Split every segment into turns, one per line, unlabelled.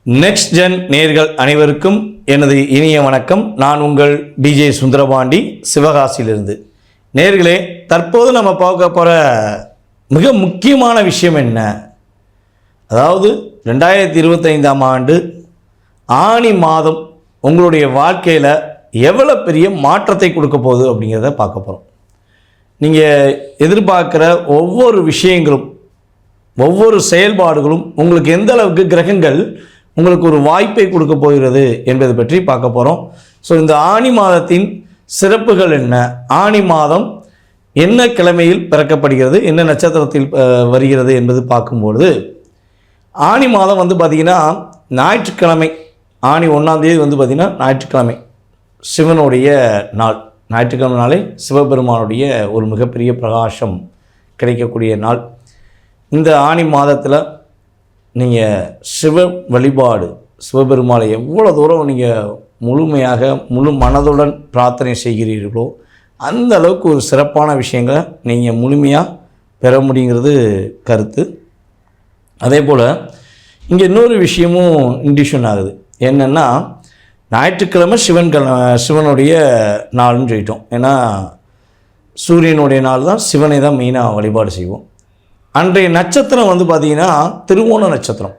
Next gen நேயர்கள் அனைவருக்கும் எனது இனிய வணக்கம். நான் உங்கள் டிஜே சுந்தரபாண்டி, சிவகாசியிலிருந்து. நேயர்களே, தற்போது நம்ம பார்க்க போகிற மிக முக்கியமான விஷயம் என்ன? அதாவது 2025ஆம் ஆண்டு ஆனி மாதம் உங்களுடைய வாழ்க்கையில் எவ்வளோ பெரிய மாற்றத்தை கொடுக்க போகுது அப்படிங்கிறத பார்க்க போகிறோம். நீங்கள் எதிர்பார்க்குற ஒவ்வொரு விஷயங்களும், ஒவ்வொரு செயல்பாடுகளும் உங்களுக்கு எந்த அளவுக்கு கிரகங்கள் உங்களுக்கு ஒரு வாய்ப்பை கொடுக்க போகிறது என்பதை பற்றி பார்க்க போகிறோம். ஸோ இந்த ஆனி மாதத்தின் சிறப்புகள் என்ன, ஆனி மாதம் என்ன கிழமையில் பிறக்கப்படுகிறது, என்ன நட்சத்திரத்தில் வருகிறது என்பது பார்க்கும்பொழுது, ஆனி மாதம் பார்த்திங்கன்னா ஞாயிற்றுக்கிழமை, ஆனி 1ஆம் தேதி பார்த்திங்கன்னா ஞாயிற்றுக்கிழமை, சிவனுடைய நாள். ஞாயிற்றுக்கிழமை நாளே சிவபெருமானுடைய ஒரு மிகப்பெரிய பிரகாசம் கிடைக்கக்கூடிய நாள். இந்த ஆனி மாதத்தில் நீங்கள் சிவ வழிபாடு, சிவபெருமானை எவ்வளோ தூரம் நீங்கள் முழுமையாக முழு மனதுடன் பிரார்த்தனை செய்கிறீர்களோ அந்த அளவுக்கு ஒரு சிறப்பான விஷயங்களை நீங்கள் முழுமையாக பெற முடியுங்கிறது கருத்து. அதே போல் இங்கே இன்னொரு விஷயமும் இன்டியூஷன் ஆகுது. என்னென்னா, ஞாயிற்றுக்கிழமை சிவனுடைய நாள்னு சொல்லிட்டோம். ஏன்னா சூரியனுடைய நாள் தான், சிவனை தான் மெயினாக வழிபாடு செய்வோம். அன்றைய நட்சத்திரம் பார்த்திங்கன்னா திருவோண நட்சத்திரம்.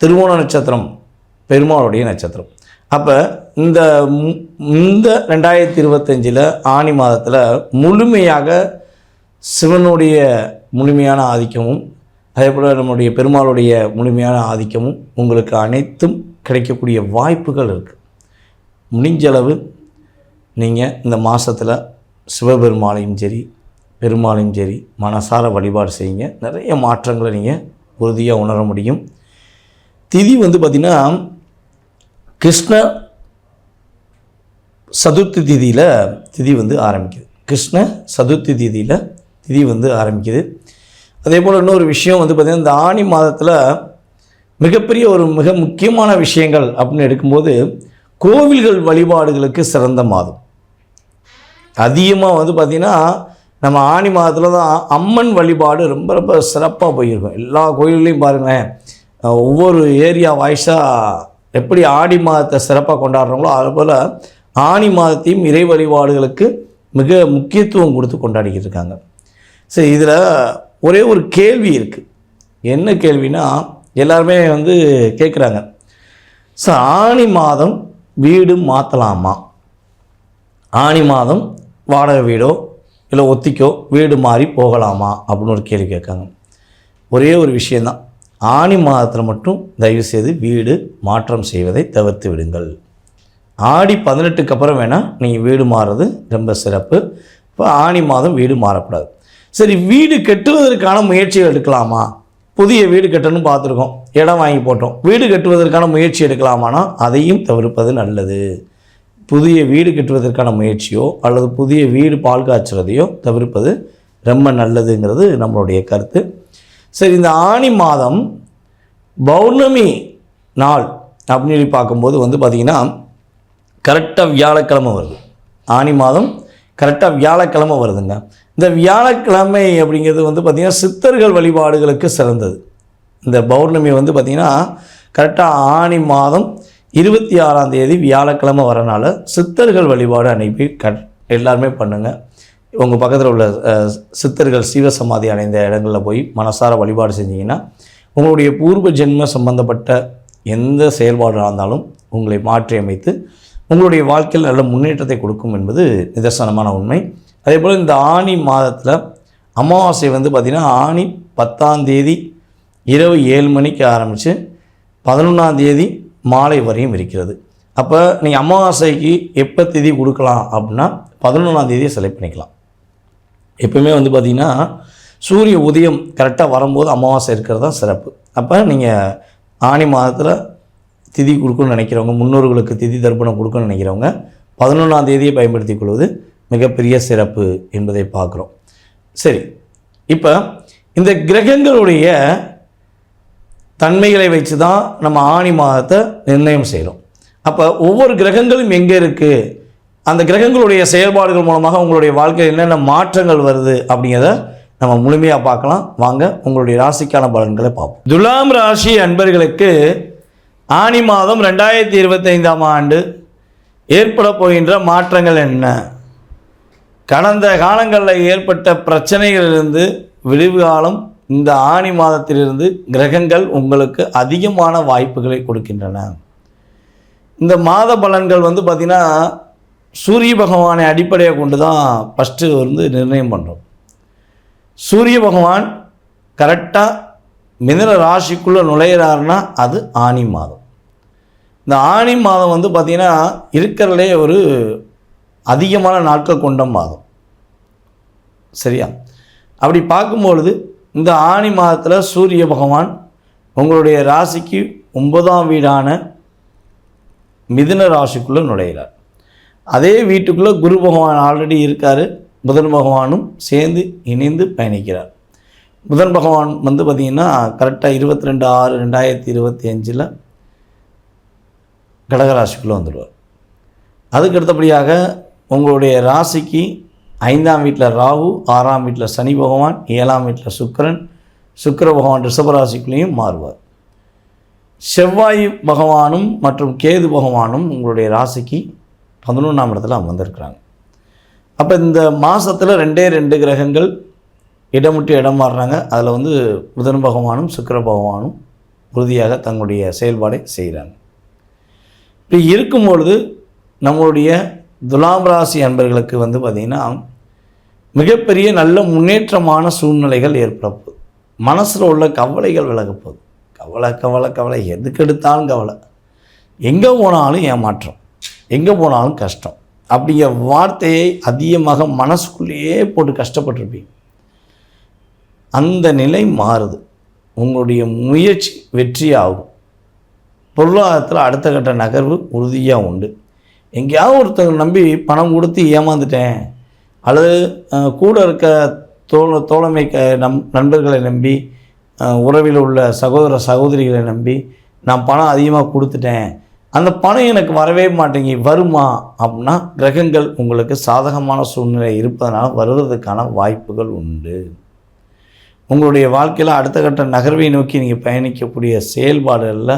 திருவோண நட்சத்திரம் பெருமாளுடைய நட்சத்திரம். அப்போ இந்த 2025 ஆனி மாதத்தில் முழுமையாக சிவனுடைய முழுமையான ஆதிக்கமும், அதே போல் நம்முடைய பெருமாளுடைய முழுமையான ஆதிக்கமும் உங்களுக்கு அனைத்தும் கிடைக்கக்கூடிய வாய்ப்புகள் இருக்குது. முடிஞ்சளவு நீங்கள் இந்த மாதத்தில் சிவபெருமாளையும் சரி பெருமாளையும் சரி மனசார வழிபாடு செய்யுங்க. நிறைய மாற்றங்களை நீங்கள் உறுதியாக உணர முடியும். திதி பார்த்திங்கன்னா கிருஷ்ண சதுர்த்தி திதியில் திதி ஆரம்பிக்குது. கிருஷ்ண சதுர்த்தி திதியில் திதி ஆரம்பிக்குது. அதே போல் இன்னொரு விஷயம் பார்த்திங்கன்னா, இந்த ஆனி மாதத்தில் மிகப்பெரிய மிக முக்கியமான விஷயங்கள் அப்படின்னு எடுக்கும்போது, கோவில்கள் வழிபாடுகளுக்கு சிறந்த மாதம். அதிகமாக பார்த்திங்கன்னா நம்ம ஆனி மாதத்தில் தான் அம்மன் வழிபாடு ரொம்ப ரொம்ப சிறப்பாக போயிருக்கும். எல்லா கோயில்களையும் பாருங்களேன், ஒவ்வொரு ஏரியா வாய்ஸாக எப்படி ஆடி மாதத்தை சிறப்பாக கொண்டாடுறாங்களோ அதுபோல் ஆனி மாதத்தையும் இறை வழிபாடுகளுக்கு மிக முக்கியத்துவம் கொடுத்து கொண்டாடிக்கிட்டு இருக்காங்க. சரி, இதில் ஒரே ஒரு கேள்வி இருக்குது. என்ன கேள்வினா, எல்லாருமே கேட்குறாங்க, சார் ஆனி மாதம் வீடு மாற்றலாமா? ஆனி மாதம் வாடகை வீடோ இல்லை ஒத்திக்கோ வீடு மாறி போகலாமா அப்படின்னு ஒரு கேள்வி கேட்காங்க. ஒரே ஒரு விஷயந்தான், ஆனி மாதத்தில் மட்டும் தயவுசெய்து வீடு மாற்றம் செய்வதை தவிர்த்து விடுங்கள். ஆடி 18க்கு அப்புறம் வேணால் நீங்கள் வீடு மாறுறது ரொம்ப சிறப்பு. இப்போ ஆனி மாதம் வீடு மாறக்கூடாது. சரி, வீடு கட்டுவதற்கான முயற்சிகள் எடுக்கலாமா? புதிய வீடு கட்டணும்னு பார்த்துருக்கோம், இடம் வாங்கி போட்டோம், வீடு கட்டுவதற்கான முயற்சி எடுக்கலாமானா அதையும் தவிர்ப்பது நல்லது. புதிய வீடு கட்டுவதற்கான முயற்சியோ அல்லது புதிய வீடு பால் காய்ச்சுறதையோ தவிர்ப்பது ரொம்ப நல்லதுங்கிறது நம்மளுடைய கருத்து. சரி, இந்த ஆனி மாதம் பௌர்ணமி நாள் அப்படின்னு சொல்லி பார்க்கும்போது பார்த்திங்கன்னா கரெக்டாக வியாழக்கிழமை வருது. ஆனி மாதம் கரெக்டாக வியாழக்கிழமை வருதுங்க. இந்த வியாழக்கிழமை அப்படிங்கிறது பார்த்திங்கன்னா சித்தர்கள் வழிபாடுகளுக்கு சிறந்தது. இந்த பௌர்ணமி பார்த்திங்கன்னா கரெக்டாக ஆனி மாதம் 26ஆம் தேதி வியாழக்கிழமை வரனால சித்தர்கள் வழிபாடு அன்னைக்கு எல்லாருமே பண்ணுங்கள். உங்கள் பக்கத்தில் உள்ள சித்தர்கள் சீவசமாதி அடைந்த இடங்களில் போய் மனசார வழிபாடு செஞ்சிங்கன்னா உங்களுடைய பூர்வ ஜென்ம சம்பந்தப்பட்ட எந்த செயல்பாடாக இருந்தாலும் உங்களை மாற்றி அமைத்து உங்களுடைய வாழ்க்கையில் நல்ல முன்னேற்றத்தை கொடுக்கும் என்பது நிதர்சனமான உண்மை. அதே போல் இந்த ஆனி மாதத்தில் அமாவாசை பார்த்திங்கன்னா ஆனி 10ஆம் தேதி இரவு 7 மணிக்கு ஆரம்பித்து 11ஆம் தேதி மாலை வரையும் இருக்கிறது. அப்போ நீங்கள் அமாவாசைக்கு எப்போ திதி கொடுக்கலாம் அப்படின்னா 11ஆம் தேதியை செலக்ட் பண்ணிக்கலாம். எப்போவுமே பார்த்திங்கன்னா சூரிய உதயம் கரெக்டாக வரும்போது அமாவாசை இருக்கிறது தான் சிறப்பு. அப்போ நீங்கள் ஆனி மாதத்தில் திதி கொடுக்கணும்னு நினைக்கிறவங்க, முன்னோர்களுக்கு திதி தர்ப்பணம் கொடுக்கணும்னு நினைக்கிறவங்க 11ஆம் தேதியை பயன்படுத்தி கொள்வது மிகப்பெரிய சிறப்பு என்பதை பார்க்குறோம். சரி, இப்போ இந்த கிரகங்களுடைய தன்மைகளை வச்சு தான் நம்ம ஆனி மாதத்தை நிர்ணயம் செய்கிறோம். அப்போ ஒவ்வொரு கிரகங்களும் எங்கே இருக்குது, அந்த கிரகங்களுடைய செயல்பாடுகள் மூலமாக உங்களுடைய வாழ்க்கையில் என்னென்ன மாற்றங்கள் வருது அப்படிங்கிறத நம்ம முழுமையாக பார்க்கலாம். வாங்க உங்களுடைய ராசிக்கான பலன்களை பார்ப்போம். துலாம் ராசி அன்பர்களுக்கு ஆனி மாதம் 2025ஆம் ஆண்டு ஏற்பட போகின்ற மாற்றங்கள் என்ன? கடந்த காலங்களில் ஏற்பட்ட பிரச்சனைகளிலிருந்து விடிவு காலம் இந்த ஆனி மாதத்திலிருந்து கிரகங்கள் உங்களுக்கு அதிகமான வாய்ப்புகளை கொடுக்கின்றன. இந்த மாத பலன்கள் பார்த்திங்கன்னா சூரிய பகவானை அடிப்படையாக கொண்டு தான் ஃபஸ்ட்டு நிர்ணயம் பண்ணுறோம். சூரிய பகவான் கரெக்டாக மிதுன ராசிக்குள்ளே நுழையிறாருன்னா அது ஆனி மாதம். இந்த ஆனி மாதம் பார்த்திங்கன்னா இருக்கிறதுலே ஒரு அதிகமான நாட்கள் கொண்ட மாதம். சரியா? அப்படி பார்க்கும்பொழுது இந்த ஆனி மாதத்தில் சூரிய பகவான் உங்களுடைய ராசிக்கு 9ஆம் வீடான மிதுன ராசிக்குள்ளே நுழைகிறார். அதே வீட்டுக்குள்ளே குரு பகவான் ஆல்ரெடி இருக்கார். புதன் பகவானும் சேர்ந்து இணைந்து பயணிக்கிறார். புதன் பகவான் பார்த்திங்கன்னா கரெக்டாக 22/6/2025 கடகராசிக்குள்ளே வந்துடுவார். அதுக்கு அடுத்தபடியாக உங்களுடைய ராசிக்கு 5ஆம் வீட்டில் ராகு, 6ஆம் வீட்டில் சனி பகவான், 7ஆம் வீட்டில் சுக்கிர பகவான் ரிஷபராசிக்குள்ளேயும் மாறுவார். செவ்வாய் பகவானும் மற்றும் கேது பகவானும் உங்களுடைய ராசிக்கு 11ஆம் இடத்துல அமர்ந்திருக்கிறாங்க. அப்போ இந்த மாதத்தில் 2 கிரகங்கள் இடம் விட்டு இடம் மாறுறாங்க. அதில் புதன் பகவானும் சுக்கிர பகவானும் உறுதியாக தங்களுடைய செயல்பாடை செய்கிறாங்க. இப்படி இருக்கும்பொழுது நம்மளுடைய துலாம் ராசி அன்பர்களுக்கு பார்த்திங்கன்னா மிகப்பெரிய நல்ல முன்னேற்றமான சூழ்நிலைகள் ஏற்படப்போகுது. மனசில் உள்ள கவலைகள் விலகப்போகுது. கவலை எதுக்கு எடுத்தாலும் கவலை, எங்கே போனாலும் ஏமாற்றம், எங்கே போனாலும் கஷ்டம் அப்படிங்கிற வார்த்தையை அதிகமாக மனசுக்குள்ளேயே போட்டு கஷ்டப்பட்டிருப்பீங்க. அந்த நிலை மாறுது. உங்களுடைய முயற்சி வெற்றியாகும். பொருளாதாரத்தில் அடுத்த கட்ட நகர்வு உறுதியாக உண்டு. எங்கேயாவது ஒருத்தங்க நம்பி பணம் கொடுத்து ஏமாந்துட்டேன், அல்லது கூட இருக்க தோழமை நண்பர்களை நம்பி, உறவில் உள்ள சகோதரிகளை நம்பி நான் பணம் அதிகமாக கொடுத்துட்டேன், அந்த பணம் எனக்கு வரவே வருமா அப்படின்னா கிரகங்கள் உங்களுக்கு சாதகமான சூழ்நிலை இருப்பதனால வருவதற்கான வாய்ப்புகள் உண்டு. உங்களுடைய வாழ்க்கையில் அடுத்த கட்ட நகர்வை நோக்கி நீங்கள் பயணிக்கக்கூடிய செயல்பாடுகளில்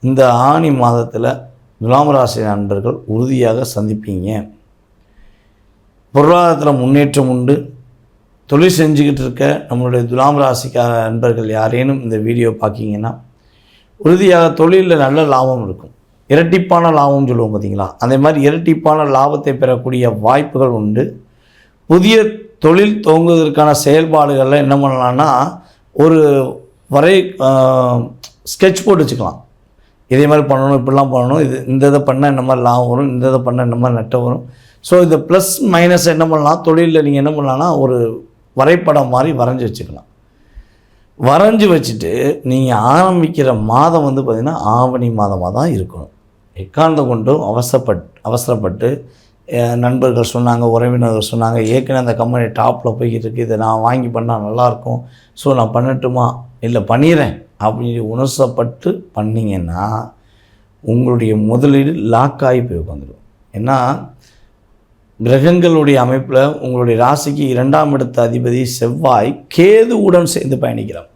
இந்த ஆனி மாதத்தில் துலாம் ராசி நண்பர்கள் உறுதியாக சந்திப்பீங்க. பொருளாதாரத்தில் முன்னேற்றம் உண்டு. தொழில் செஞ்சுக்கிட்டு இருக்க நம்மளுடைய துலாம் ராசிக்கார நண்பர்கள் யாரேனும் இந்த வீடியோ பார்க்கிங்கன்னா உறுதியாக தொழிலில் நல்ல லாபம் இருக்கும். இரட்டிப்பான லாபம் சொல்லுவோம் பார்த்திங்களா, அதே மாதிரி இரட்டிப்பான லாபத்தை பெறக்கூடிய வாய்ப்புகள் உண்டு. புதிய தொழில் துவங்குவதற்கான செயல்பாடுகளில் என்ன பண்ணலான்னா ஒரு ஸ்கெட்ச் போட்டு வச்சுக்கலாம். இதே மாதிரி பண்ணணும், இப்படிலாம் பண்ணணும், இந்த இதை பண்ணால் இந்த மாதிரி லாபம் வரும், இந்த இதை பண்ணால் இந்த மாதிரி நட்டம் வரும். ஸோ இந்த ப்ளஸ் மைனஸ் என்ன பண்ணலாம், தொழிலில் நீங்கள் என்ன பண்ணலான்னா ஒரு வரைபடம் மாதிரி வரைஞ்சி வச்சுக்கலாம். வரைஞ்சி வச்சுட்டு நீங்கள் ஆரம்பிக்கிற மாதம் பார்த்திங்கன்னா ஆவணி மாதமாக தான் இருக்கணும். எக்காரணத்தை கொண்டும் அவசரப்பட்டு நண்பர்கள் சொன்னாங்க, உறவினர்கள் சொன்னாங்க, ஏற்கனவே அந்த கம்பெனி டாப்பில் போய்கிட்டு இருக்குது, இதை நான் வாங்கி பண்ணால் நல்லாயிருக்கும், ஸோ நான் பண்ணட்டுமா, இல்லை பண்ணிடுறேன் அப்படின்னு உணர்ச்சப்பட்டு பண்ணிங்கன்னா உங்களுடைய முதலீடு லாக் ஆகி போய் உட்காந்துடும். ஏன்னா கிரகங்களுடைய அமைப்பில் உங்களுடைய ராசிக்கு 2ஆம் இடத்து அதிபதி செவ்வாய் கேதுவுடன் சேர்ந்து பயணிக்கிறார்.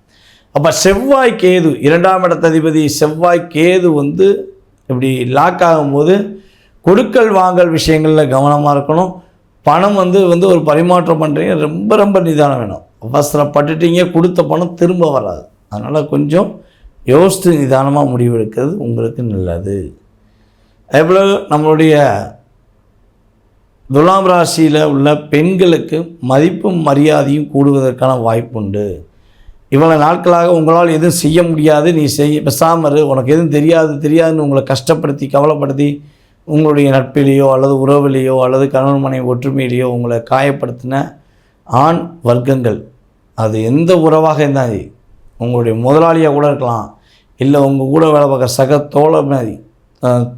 அப்போ செவ்வாய் கேது 2ஆம் இடத்து அதிபதி செவ்வாய் கேது இப்படி லாக் ஆகும்போது கொடுக்கல் வாங்கல் விஷயங்களில் கவனமாக இருக்கணும். பணம் ஒரு பரிமாற்றம் பண்ணுறீங்க, ரொம்ப ரொம்ப நிதானம் வேணும். அவசரப்பட்டுட்டீங்க, கொடுத்த பணம் திரும்ப வராது. அதனால் கொஞ்சம் யோசித்து நிதானமாக முடிவெடுக்கிறது உங்களுக்கு நல்லது. அதேபோல் நம்மளுடைய துலாம் ராசியில் உள்ள பெண்களுக்கு மதிப்பும் மரியாதையும் கூடுவதற்கான வாய்ப்புண்டு. இவ்வளோ நாட்களாக உங்களால் எதுவும் செய்ய முடியாது, நீ பேசாமரு, உனக்கு எதுவும் தெரியாதுன்னு உங்களை கஷ்டப்படுத்தி கவலைப்படுத்தி உங்களுடைய நட்பிலேயோ அல்லது உறவிலேயோ அல்லது கணவன் மனைவி ஒற்றுமையிலேயோ உங்களை காயப்படுத்தின ஆண் வர்க்கங்கள், அது எந்த உறவாக இருந்தால் உங்களுடைய முதலாளியாக கூட இருக்கலாம், இல்லை உங்கள் கூட வேலை பார்க்குற சக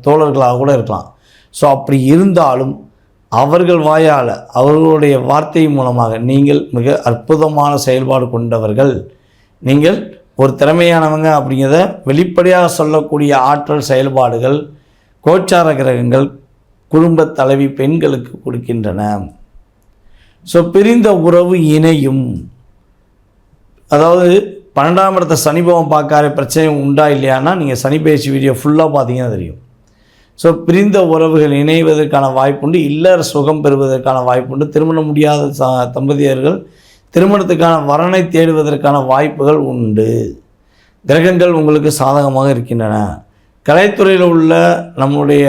தோழர்களாக கூட இருக்கலாம். ஸோ அப்படி இருந்தாலும் அவர்கள் வாயால் அவர்களுடைய வார்த்தை மூலமாக நீங்கள் மிக அற்புதமான செயல்பாடு கொண்டவர்கள், நீங்கள் ஒரு திறமையானவங்க அப்படிங்கிறத வெளிப்படையாக சொல்லக்கூடிய ஆற்றல் செயல்பாடுகள் கோச்சார கிரகங்கள் குடும்ப தலைவி பெண்களுக்கு கொடுக்கின்றன. ஸோ பிரிந்த உறவு இணையும். அதாவது 12ஆம் இடத்தை சனி பகவான் பார்க்காத பிரச்சனை உண்டா இல்லையானா நீங்கள் சனி பயிற்சி வீடியோ ஃபுல்லாக பார்த்தீங்கன்னா தெரியும். ஸோ பிரிந்த உறவுகள் இணைவதற்கான வாய்ப்புண்டு, இல்லற சுகம் பெறுவதற்கான வாய்ப்புண்டு, திருமணம் முடியாத தம்பதியர்கள் திருமணத்துக்கான வரனை தேடுவதற்கான வாய்ப்புகள் உண்டு. கிரகங்கள் உங்களுக்கு சாதகமாக இருக்கின்றன. கலைத்துறையில் உள்ள நம்முடைய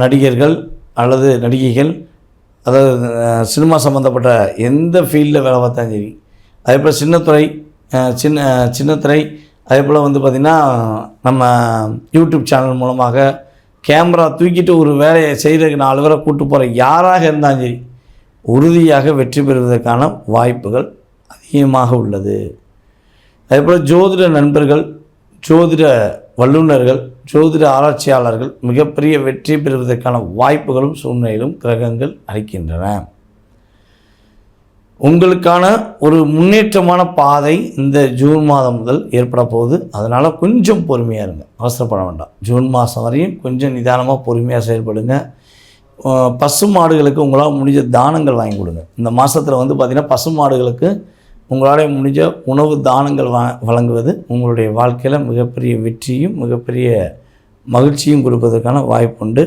நடிகர்கள் அல்லது நடிகைகள், அதாவது சினிமா சம்மந்தப்பட்ட எந்த ஃபீல்டில் வேலை பார்த்தாலும் சரி, அதே போல் சின்னத்திரை, அதே போல் வந்து பார்த்திங்கன்னா நம்ம யூடியூப் சேனல் மூலமாக கேமரா தூக்கிட்டு ஒரு வேலையை செய்கிறதுக்கு 4 பேரை கூட்டு போகிற யாராக இருந்தாலும் சரி உறுதியாக வெற்றி பெறுவதற்கான வாய்ப்புகள் அதிகமாக உள்ளது. அதேபோல் ஜோதிட நண்பர்கள், ஜோதிட வல்லுநர்கள், ஜோதிட ஆராய்ச்சியாளர்கள் மிகப்பெரிய வெற்றி பெறுவதற்கான வாய்ப்புகளும் சூழ்நிலையிலும் கிரகங்கள் அளிக்கின்றன. உங்களுக்கான ஒரு முன்னேற்றமான பாதை இந்த ஜூன் மாதம் முதல் ஏற்பட போகுது. அதனால் கொஞ்சம் பொறுமையாக இருங்க, அவசரப்பட வேண்டாம். ஜூன் மாதம் வரையும் கொஞ்சம் நிதானமாக பொறுமையாக செயல்படுங்க. பசு மாடுகளுக்கு உங்களால் முடிஞ்ச தானங்கள் வாங்கி கொடுங்க. இந்த மாதத்தில் வந்து பார்த்திங்கன்னா பசு மாடுகளுக்கு உங்களால் முடிஞ்ச உணவு தானங்கள் வழங்குவது உங்களுடைய வாழ்க்கையில் மிகப்பெரிய வெற்றியும் மிகப்பெரிய மகிழ்ச்சியும் கொடுப்பதற்கான வாய்ப்புண்டு.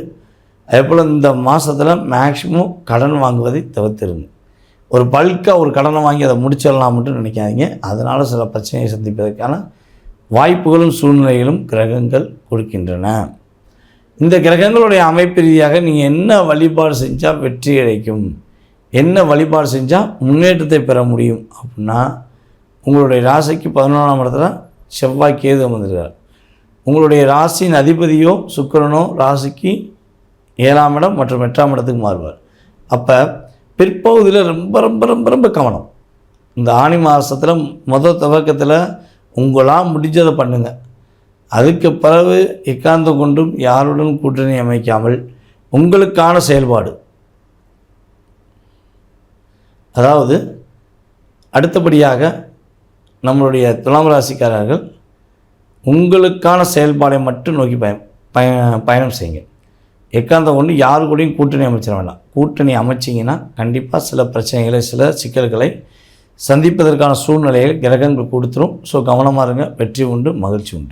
அதேபோல் இந்த மாதத்தில் மேக்ஸிமம் கடன் வாங்குவதை தவிர்த்துருங்க. ஒரு பல்காக ஒரு கடனை வாங்கி அதை முடிச்சிடலாம் மட்டும் நினைக்காதீங்க. அதனால் சில பிரச்சனையை சந்திப்பதற்கான வாய்ப்புகளும் சூழ்நிலைகளும் கிரகங்கள் கொடுக்கின்றன. இந்த கிரகங்களுடைய அமைப்பு ரீதியாக நீங்கள் என்ன வழிபாடு செஞ்சால் வெற்றி கிடைக்கும், என்ன வழிபாடு செஞ்சால் முன்னேற்றத்தை பெற முடியும் அப்படின்னா, உங்களுடைய ராசிக்கு 11ஆம் இடத்துல செவ்வாய் கேது அமர்ந்திருக்கார். உங்களுடைய ராசியின் அதிபதியோ சுக்கிரனோ ராசிக்கு 7ஆம் இடம் மற்றும் 8ஆம் இடத்துக்கு மாறுவார். அப்போ பிற்பகுதியில் ரொம்ப ரொம்ப ரொம்ப ரொம்ப கவனம். இந்த ஆனி மாதத்தில் துவக்கத்தில் உங்களால் முடிஞ்சதை பண்ணுங்கள். அதுக்கு பிறகு எக்காந்த கொண்டும் யாருடன் கூட்டணி அமைக்காமல் உங்களுக்கான செயல்பாடு, அதாவது அடுத்தபடியாக நம்மளுடைய துலாம் ராசிக்காரர்கள் உங்களுக்கான செயல்பாடை மட்டும் நோக்கி பயணம் செய்யுங்க. எக்காந்த கொண்டு யாரு கூடயும் கூட்டணி அமைச்சிட வேண்டாம். கூட்டணி அமைச்சிங்கன்னா கண்டிப்பாக சில பிரச்சனைகளை, சில சிக்கல்களை சந்திப்பதற்கான சூழ்நிலையை கிரகங்கள் கொடுத்துரும். ஸோ கவனமாக இருங்க. வெற்றி உண்டு, மகிழ்ச்சி உண்டு.